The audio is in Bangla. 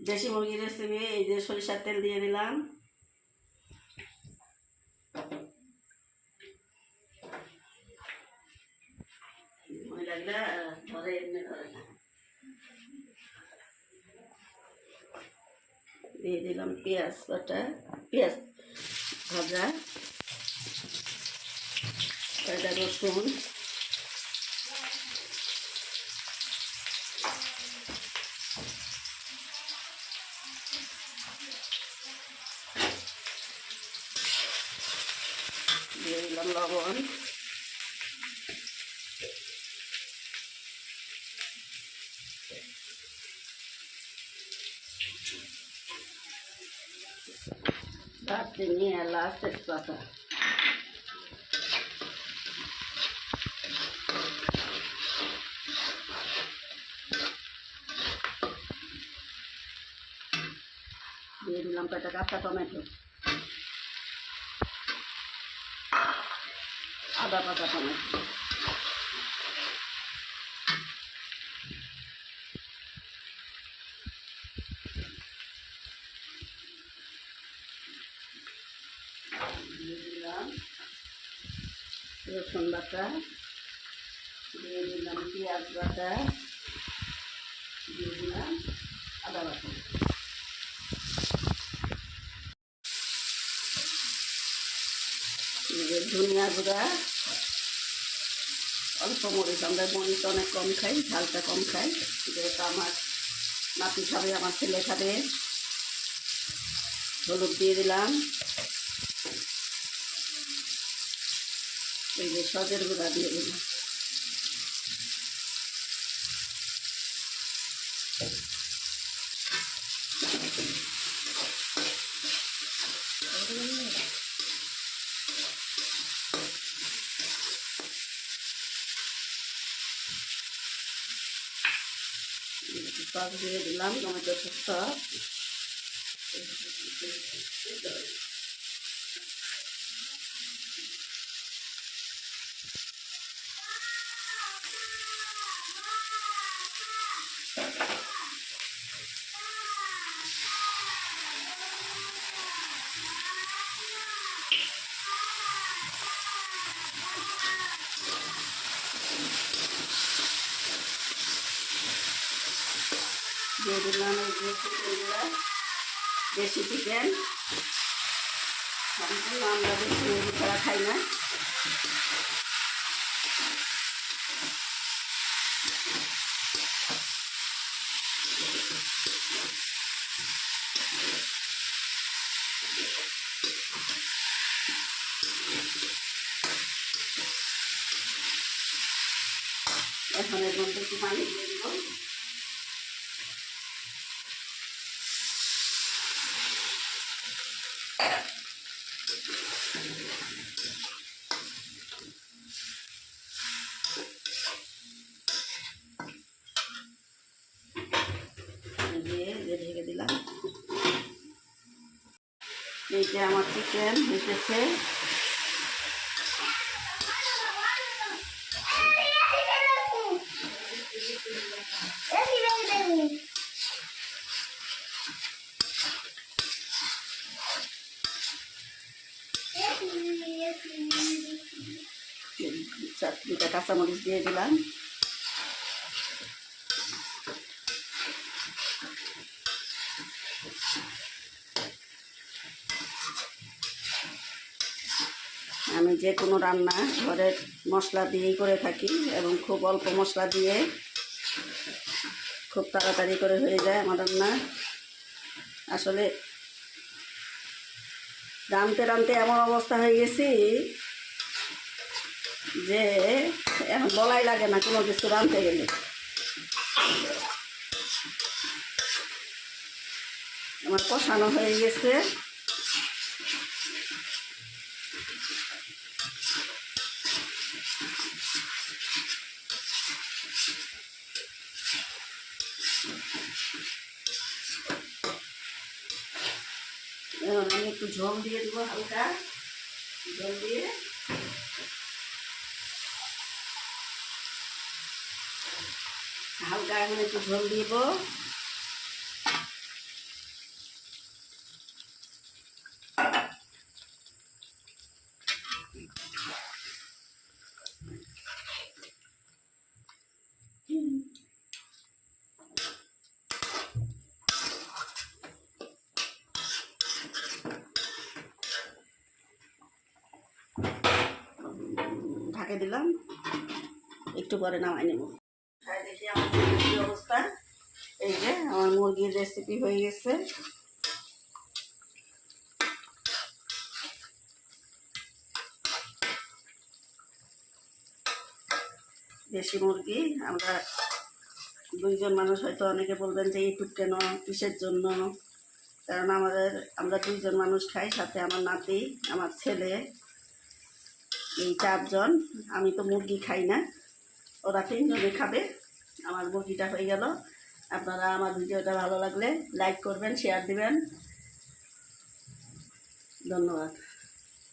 দেশি মুরগির রেসিপি। এই যে সরিষার তেল দিয়ে দিলাম, ধরে এমনি ধরে না। দিয়ে দিলাম পেঁয়াজ বাটা, পেঁয়াজ ভাজা, কয়টা রসুন, দিয়ে দিলাম লবণ, দারচিনি, এলাচ, তেজপাতা। দিয়ে দিলাম কয়টা কাঁচা টমেটো, আদা পাতা টমেটো। দিয়ে দিলাম রসুন বাটা, দিয়ে দিলাম পেঁয়াজ বাটা, দিয়ে দিলাম আদা বাটা। ধনিয়া গুঁড়া, অল্প মরিচ, আমরা মরিচ অনেক কম খাই, ঝালটা কম খাই, যেহেতু আমার নাতি খাবে, আমার ছেলে খাবে। হলুদ দিয়ে দিলাম, এই যে সজের গুঁড়া দিয়ে দিলাম, সস দিয়ে দিলাম, টমেটো সস। দিয়ে দিলাম এই যে চিকেনগুলো, দেশি চিকেন। আমরা দেশি মুরগি ছাড়া খাই না। এখন এর মধ্যে একটু পানি দিয়ে দেবো। দিয়ে ঢেকে দিলাম। এই যে আমার চিকেন এসেছে। দুটা কাঁচামরিচ দিয়ে দিলাম। আমি যে কোনো রান্না ঘরের মশলা দিয়েই করে থাকি এবং খুব অল্প মশলা দিয়ে খুব তাড়াতাড়ি করে হয়ে যায় আমার রান্না। আসলে রাঁধতে রাঁধতে এমন অবস্থা হয়ে গেছি যে এখন বলাই লাগে না কোনো কিছু রাঁধতে গেলে। আমার কষানো হয়ে গেছে। এখন আমি একটু ঝোল দিয়ে দেবো, হালকা ঝোল দিয়ে হালকা এখন একটু ঝোল দিব। ঢাকে দিলাম, একটু পরে নামাই নেব। খাই দেখি আমার কি অবস্থা। এই যে আমার মুরগির রেসিপি হয়ে গেছে। দেশি মুরগি। আমরা দুইজন মানুষ, হয়তো অনেকে বলবেন যে ইউটিউব কেন, কিসের জন্য? কারণ আমরা দুইজন মানুষ খাই, সাথে আমার নাতি, আমার ছেলে, এই 4 জন। আমি তো মুরগি খাই না, ওরা 3 জনে খাবে। আমার মুরগিটা হয়ে গেল। আপনারা আমার ভিডিওটা ভালো লাগলে লাইক করবেন, শেয়ার দিবেন। ধন্যবাদ।